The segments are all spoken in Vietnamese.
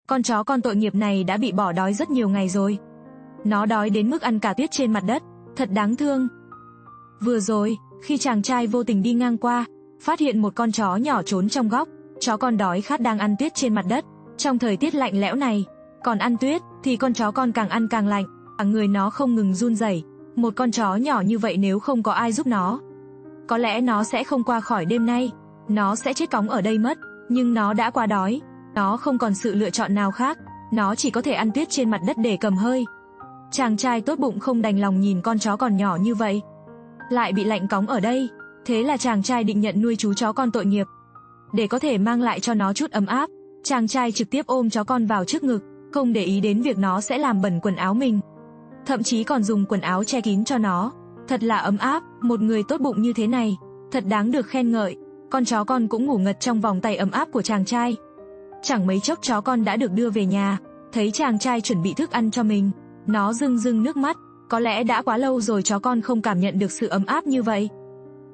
Con chó con tội nghiệp này đã bị bỏ đói rất nhiều ngày rồi. Nó đói đến mức ăn cả tuyết trên mặt đất, thật đáng thương. Vừa rồi, khi chàng trai vô tình đi ngang qua, phát hiện một con chó nhỏ trốn trong góc, chó con đói khát đang ăn tuyết trên mặt đất. Trong thời tiết lạnh lẽo này, còn ăn tuyết thì con chó con càng ăn càng lạnh, cả người nó không ngừng run rẩy. Một con chó nhỏ như vậy nếu không có ai giúp nó, có lẽ nó sẽ không qua khỏi đêm nay, nó sẽ chết cóng ở đây mất. Nhưng nó đã quá đói, nó không còn sự lựa chọn nào khác, nó chỉ có thể ăn tuyết trên mặt đất để cầm hơi. Chàng trai tốt bụng không đành lòng nhìn con chó còn nhỏ như vậy lại bị lạnh cóng ở đây, thế là chàng trai định nhận nuôi chú chó con tội nghiệp. Để có thể mang lại cho nó chút ấm áp, chàng trai trực tiếp ôm chó con vào trước ngực, không để ý đến việc nó sẽ làm bẩn quần áo mình. Thậm chí còn dùng quần áo che kín cho nó. Thật là ấm áp, một người tốt bụng như thế này, thật đáng được khen ngợi. Con chó con cũng ngủ ngật trong vòng tay ấm áp của chàng trai. Chẳng mấy chốc chó con đã được đưa về nhà, thấy chàng trai chuẩn bị thức ăn cho mình, nó rưng rưng nước mắt. Có lẽ đã quá lâu rồi chó con không cảm nhận được sự ấm áp như vậy,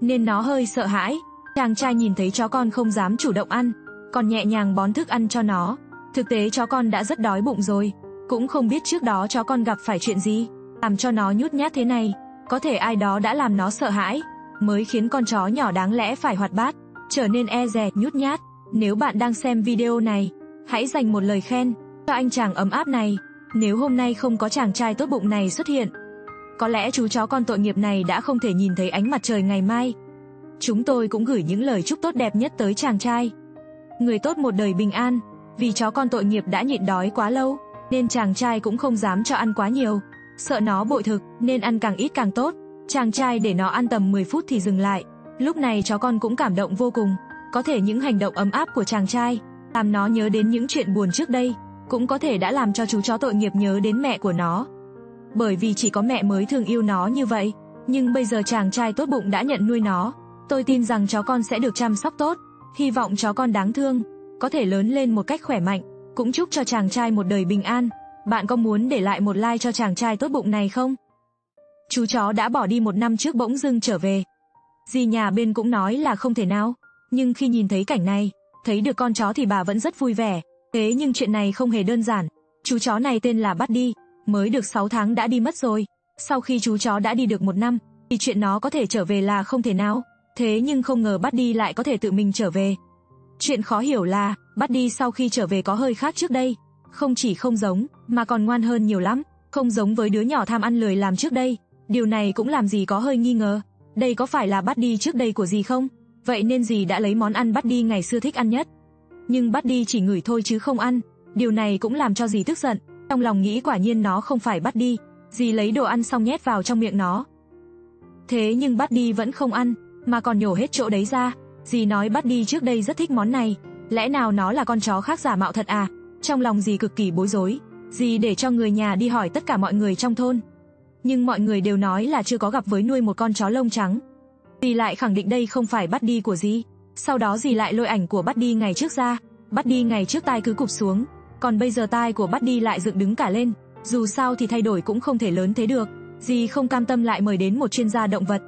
nên nó hơi sợ hãi. Chàng trai nhìn thấy chó con không dám chủ động ăn, còn nhẹ nhàng bón thức ăn cho nó. Thực tế chó con đã rất đói bụng rồi, cũng không biết trước đó chó con gặp phải chuyện gì, làm cho nó nhút nhát thế này. Có thể ai đó đã làm nó sợ hãi, mới khiến con chó nhỏ đáng lẽ phải hoạt bát, trở nên e dè, nhút nhát. Nếu bạn đang xem video này, hãy dành một lời khen cho anh chàng ấm áp này. Nếu hôm nay không có chàng trai tốt bụng này xuất hiện, có lẽ chú chó con tội nghiệp này đã không thể nhìn thấy ánh mặt trời ngày mai. Chúng tôi cũng gửi những lời chúc tốt đẹp nhất tới chàng trai. Người tốt một đời bình an. Vì chó con tội nghiệp đã nhịn đói quá lâu, nên chàng trai cũng không dám cho ăn quá nhiều, sợ nó bội thực, nên ăn càng ít càng tốt. Chàng trai để nó ăn tầm 10 phút thì dừng lại. Lúc này chó con cũng cảm động vô cùng. Có thể những hành động ấm áp của chàng trai làm nó nhớ đến những chuyện buồn trước đây, cũng có thể đã làm cho chú chó tội nghiệp nhớ đến mẹ của nó. Bởi vì chỉ có mẹ mới thương yêu nó như vậy. Nhưng bây giờ chàng trai tốt bụng đã nhận nuôi nó, tôi tin rằng chó con sẽ được chăm sóc tốt. Hy vọng chó con đáng thương có thể lớn lên một cách khỏe mạnh. Cũng chúc cho chàng trai một đời bình an. Bạn có muốn để lại một like cho chàng trai tốt bụng này không? Chú chó đã bỏ đi 1 năm trước bỗng dưng trở về. Dì nhà bên cũng nói là không thể nào, nhưng khi nhìn thấy cảnh này, thấy được con chó thì bà vẫn rất vui vẻ. Thế nhưng chuyện này không hề đơn giản. Chú chó này tên là Buddy, mới được 6 tháng đã đi mất rồi. Sau khi chú chó đã đi được 1 năm, thì chuyện nó có thể trở về là không thể nào. Thế nhưng không ngờ Buddy lại có thể tự mình trở về. Chuyện khó hiểu là, Buddy sau khi trở về có hơi khác trước đây. Không chỉ không giống, mà còn ngoan hơn nhiều lắm. Không giống với đứa nhỏ tham ăn lười làm trước đây. Điều này cũng làm dì có hơi nghi ngờ. Đây có phải là Buddy trước đây của dì không? Vậy nên dì đã lấy món ăn Buddy ngày xưa thích ăn nhất. Nhưng Buddy chỉ ngửi thôi chứ không ăn. Điều này cũng làm cho dì tức giận. Trong lòng nghĩ quả nhiên nó không phải Buddy. Dì lấy đồ ăn xong nhét vào trong miệng nó. Thế nhưng Buddy vẫn không ăn, mà còn nhổ hết chỗ đấy ra. Dì nói Buddy trước đây rất thích món này. Lẽ nào nó là con chó khác giả mạo thật à? Trong lòng dì cực kỳ bối rối. Dì để cho người nhà đi hỏi tất cả mọi người trong thôn, nhưng mọi người đều nói là chưa có gặp với nuôi một con chó lông trắng. Dì lại khẳng định đây không phải Buddy của dì. Sau đó dì lại lôi ảnh của Buddy ngày trước ra. Buddy ngày trước tai cứ cụp xuống, còn bây giờ tai của Buddy lại dựng đứng cả lên. Dù sao thì thay đổi cũng không thể lớn thế được. Dì không cam tâm lại mời đến một chuyên gia động vật.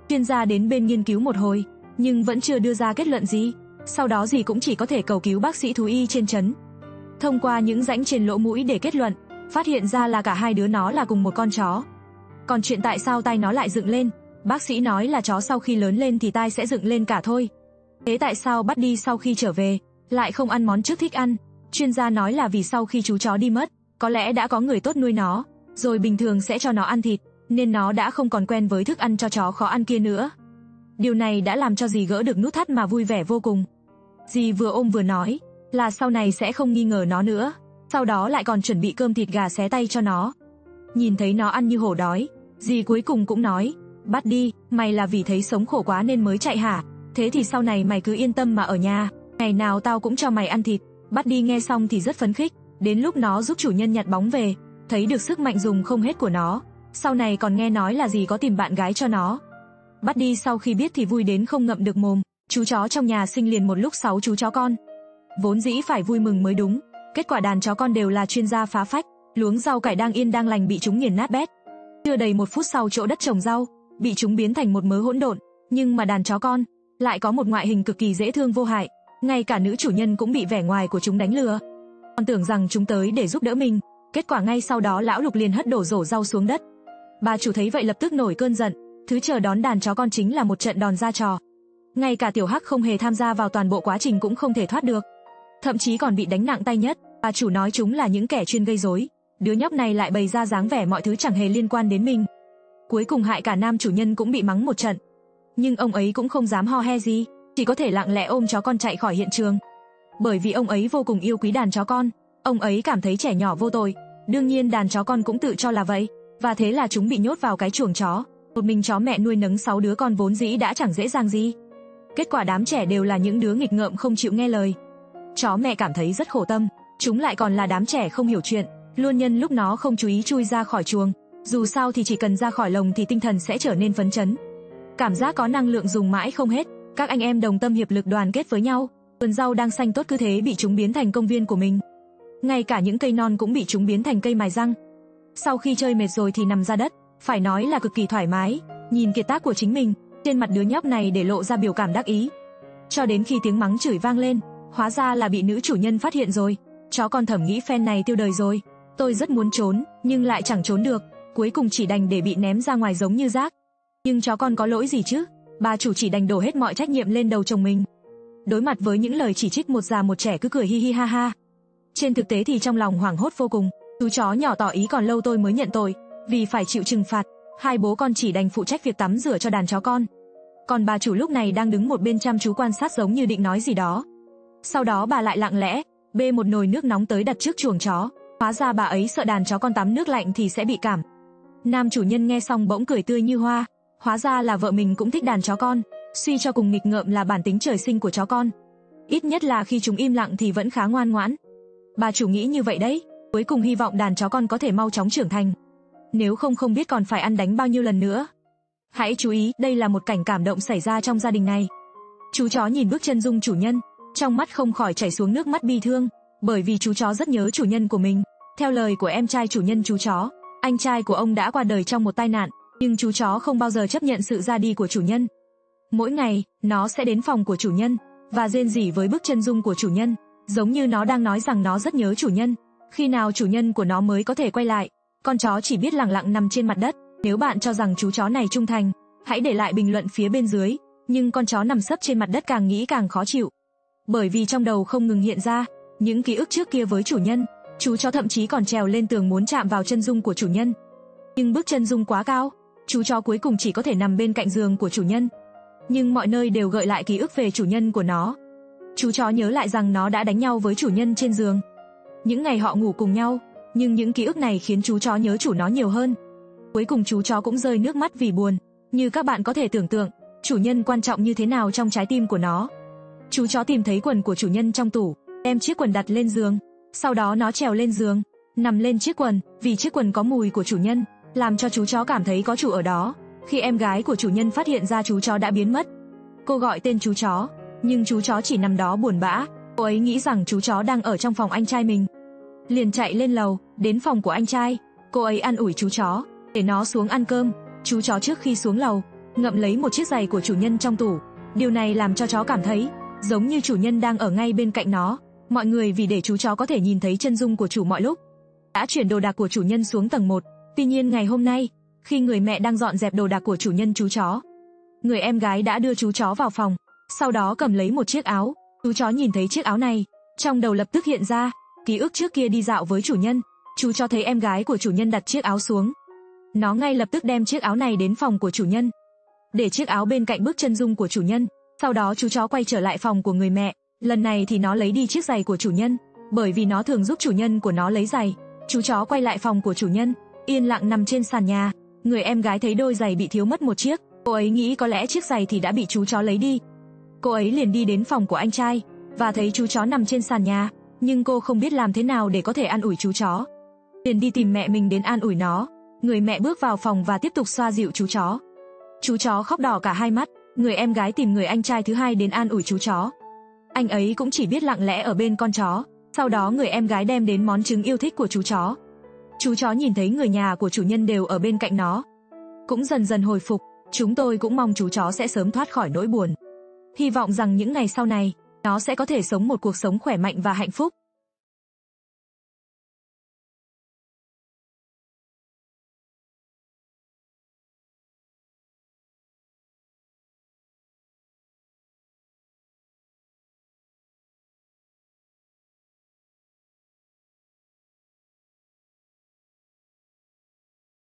Chuyên gia đến bên nghiên cứu một hồi, nhưng vẫn chưa đưa ra kết luận gì. Sau đó dì cũng chỉ có thể cầu cứu bác sĩ thú y trên trấn. Thông qua những rãnh trên lỗ mũi để kết luận, phát hiện ra là cả hai đứa nó là cùng một con chó. Còn chuyện tại sao tai nó lại dựng lên, bác sĩ nói là chó sau khi lớn lên thì tai sẽ dựng lên cả thôi. Thế tại sao Buddy sau khi trở về lại không ăn món trước thích ăn? Chuyên gia nói là vì sau khi chú chó đi mất, có lẽ đã có người tốt nuôi nó, rồi bình thường sẽ cho nó ăn thịt, nên nó đã không còn quen với thức ăn cho chó khó ăn kia nữa. Điều này đã làm cho dì gỡ được nút thắt mà vui vẻ vô cùng. Dì vừa ôm vừa nói là sau này sẽ không nghi ngờ nó nữa. Sau đó lại còn chuẩn bị cơm thịt gà xé tay cho nó. Nhìn thấy nó ăn như hổ đói, dì cuối cùng cũng nói, Buddy, mày là vì thấy sống khổ quá nên mới chạy hả? Thế thì sau này mày cứ yên tâm mà ở nhà, ngày nào tao cũng cho mày ăn thịt. Buddy nghe xong thì rất phấn khích. Đến lúc nó giúp chủ nhân nhặt bóng về, thấy được sức mạnh dùng không hết của nó. Sau này còn nghe nói là dì có tìm bạn gái cho nó. Buddy sau khi biết thì vui đến không ngậm được mồm. Chú chó trong nhà sinh liền một lúc 6 chú chó con. Vốn dĩ phải vui mừng mới đúng, kết quả đàn chó con đều là chuyên gia phá phách. Luống rau cải đang yên đang lành bị chúng nghiền nát bét. Chưa đầy 1 phút sau chỗ đất trồng rau bị chúng biến thành một mớ hỗn độn. Nhưng mà đàn chó con lại có một ngoại hình cực kỳ dễ thương vô hại, ngay cả nữ chủ nhân cũng bị vẻ ngoài của chúng đánh lừa. Con tưởng rằng chúng tới để giúp đỡ mình, kết quả ngay sau đó lão Lục liền hất đổ rổ rau xuống đất. Bà chủ thấy vậy lập tức nổi cơn giận, thứ chờ đón đàn chó con chính là một trận đòn ra trò. Ngay cả Tiểu Hắc không hề tham gia vào toàn bộ quá trình cũng không thể thoát được, thậm chí còn bị đánh nặng tay nhất. Bà chủ nói chúng là những kẻ chuyên gây rối, đứa nhóc này lại bày ra dáng vẻ mọi thứ chẳng hề liên quan đến mình. Cuối cùng hại cả nam chủ nhân cũng bị mắng một trận. Nhưng ông ấy cũng không dám ho he gì, chỉ có thể lặng lẽ ôm chó con chạy khỏi hiện trường. Bởi vì ông ấy vô cùng yêu quý đàn chó con, ông ấy cảm thấy trẻ nhỏ vô tội, đương nhiên đàn chó con cũng tự cho là vậy, và thế là chúng bị nhốt vào cái chuồng chó. Một mình chó mẹ nuôi nấng 6 đứa con vốn dĩ đã chẳng dễ dàng gì. Kết quả đám trẻ đều là những đứa nghịch ngợm không chịu nghe lời. Chó mẹ cảm thấy rất khổ tâm, chúng lại còn là đám trẻ không hiểu chuyện, luôn nhân lúc nó không chú ý chui ra khỏi chuồng. Dù sao thì chỉ cần ra khỏi lồng thì tinh thần sẽ trở nên phấn chấn, cảm giác có năng lượng dùng mãi không hết. Các anh em đồng tâm hiệp lực đoàn kết với nhau, vườn rau đang xanh tốt cứ thế bị chúng biến thành công viên của mình. Ngay cả những cây non cũng bị chúng biến thành cây mài răng. Sau khi chơi mệt rồi thì nằm ra đất, phải nói là cực kỳ thoải mái, nhìn kiệt tác của chính mình, trên mặt đứa nhóc này để lộ ra biểu cảm đắc ý. Cho đến khi tiếng mắng chửi vang lên, hóa ra là bị nữ chủ nhân phát hiện rồi. Chó con thầm nghĩ phen này tiêu đời rồi, tôi rất muốn trốn, nhưng lại chẳng trốn được, cuối cùng chỉ đành để bị ném ra ngoài giống như rác. Nhưng chó con có lỗi gì chứ? Bà chủ chỉ đành đổ hết mọi trách nhiệm lên đầu chồng mình. Đối mặt với những lời chỉ trích, một già một trẻ cứ cười hi hi ha ha. Trên thực tế thì trong lòng hoảng hốt vô cùng, chú chó nhỏ tỏ ý còn lâu tôi mới nhận tội, vì phải chịu trừng phạt. Hai bố con chỉ đành phụ trách việc tắm rửa cho đàn chó con. Còn bà chủ lúc này đang đứng một bên chăm chú quan sát giống như định nói gì đó. Sau đó bà lại lặng lẽ bê một nồi nước nóng tới đặt trước chuồng chó. Hóa ra bà ấy sợ đàn chó con tắm nước lạnh thì sẽ bị cảm. Nam chủ nhân nghe xong bỗng cười tươi như hoa. Hóa ra là vợ mình cũng thích đàn chó con. Suy cho cùng nghịch ngợm là bản tính trời sinh của chó con. Ít nhất là khi chúng im lặng thì vẫn khá ngoan ngoãn. Bà chủ nghĩ như vậy đấy. Cuối cùng hy vọng đàn chó con có thể mau chóng trưởng thành. Nếu không biết còn phải ăn đánh bao nhiêu lần nữa. Hãy chú ý, đây là một cảnh cảm động xảy ra trong gia đình này. Chú chó nhìn bước chân dung chủ nhân, trong mắt không khỏi chảy xuống nước mắt bi thương, bởi vì chú chó rất nhớ chủ nhân của mình. Theo lời của em trai chủ nhân chú chó, anh trai của ông đã qua đời trong một tai nạn, nhưng chú chó không bao giờ chấp nhận sự ra đi của chủ nhân. Mỗi ngày, nó sẽ đến phòng của chủ nhân và rên rỉ với bước chân dung của chủ nhân, giống như nó đang nói rằng nó rất nhớ chủ nhân. Khi nào chủ nhân của nó mới có thể quay lại? Con chó chỉ biết lặng lặng nằm trên mặt đất. Nếu bạn cho rằng chú chó này trung thành, hãy để lại bình luận phía bên dưới. Nhưng con chó nằm sấp trên mặt đất càng nghĩ càng khó chịu, bởi vì trong đầu không ngừng hiện ra những ký ức trước kia với chủ nhân. Chú chó thậm chí còn trèo lên tường muốn chạm vào chân dung của chủ nhân, nhưng bước chân dung quá cao, chú chó cuối cùng chỉ có thể nằm bên cạnh giường của chủ nhân. Nhưng mọi nơi đều gợi lại ký ức về chủ nhân của nó. Chú chó nhớ lại rằng nó đã đánh nhau với chủ nhân trên giường, những ngày họ ngủ cùng nhau. Nhưng những ký ức này khiến chú chó nhớ chủ nó nhiều hơn. Cuối cùng chú chó cũng rơi nước mắt vì buồn. Như các bạn có thể tưởng tượng, chủ nhân quan trọng như thế nào trong trái tim của nó. Chú chó tìm thấy quần của chủ nhân trong tủ, đem chiếc quần đặt lên giường. Sau đó nó trèo lên giường, nằm lên chiếc quần, vì chiếc quần có mùi của chủ nhân, làm cho chú chó cảm thấy có chủ ở đó. Khi em gái của chủ nhân phát hiện ra chú chó đã biến mất, cô gọi tên chú chó, nhưng chú chó chỉ nằm đó buồn bã. Cô ấy nghĩ rằng chú chó đang ở trong phòng anh trai mình, liền chạy lên lầu, đến phòng của anh trai. Cô ấy an ủi chú chó, để nó xuống ăn cơm. Chú chó trước khi xuống lầu, ngậm lấy một chiếc giày của chủ nhân trong tủ. Điều này làm cho chó cảm thấy giống như chủ nhân đang ở ngay bên cạnh nó. Mọi người vì để chú chó có thể nhìn thấy chân dung của chủ mọi lúc, đã chuyển đồ đạc của chủ nhân xuống tầng 1. Tuy nhiên ngày hôm nay, khi người mẹ đang dọn dẹp đồ đạc của chủ nhân chú chó, người em gái đã đưa chú chó vào phòng, sau đó cầm lấy một chiếc áo. Chú chó nhìn thấy chiếc áo này, trong đầu lập tức hiện ra ký ức trước kia đi dạo với chủ nhân. Chú chó thấy em gái của chủ nhân đặt chiếc áo xuống, nó ngay lập tức đem chiếc áo này đến phòng của chủ nhân, để chiếc áo bên cạnh bước chân dung của chủ nhân. Sau đó chú chó quay trở lại phòng của người mẹ. Lần này thì nó lấy đi chiếc giày của chủ nhân, bởi vì nó thường giúp chủ nhân của nó lấy giày. Chú chó quay lại phòng của chủ nhân, yên lặng nằm trên sàn nhà. Người em gái thấy đôi giày bị thiếu mất một chiếc, cô ấy nghĩ có lẽ chiếc giày thì đã bị chú chó lấy đi. Cô ấy liền đi đến phòng của anh trai và thấy chú chó nằm trên sàn nhà, nhưng cô không biết làm thế nào để có thể an ủi chú chó, liền đi tìm mẹ mình đến an ủi nó. Người mẹ bước vào phòng và tiếp tục xoa dịu chú chó. Chú chó khóc đỏ cả hai mắt. Người em gái tìm người anh trai thứ hai đến an ủi chú chó. Anh ấy cũng chỉ biết lặng lẽ ở bên con chó. Sau đó người em gái đem đến món trứng yêu thích của chú chó. Chú chó nhìn thấy người nhà của chủ nhân đều ở bên cạnh nó, cũng dần dần hồi phục. Chúng tôi cũng mong chú chó sẽ sớm thoát khỏi nỗi buồn. Hy vọng rằng những ngày sau này, nó sẽ có thể sống một cuộc sống khỏe mạnh và hạnh phúc.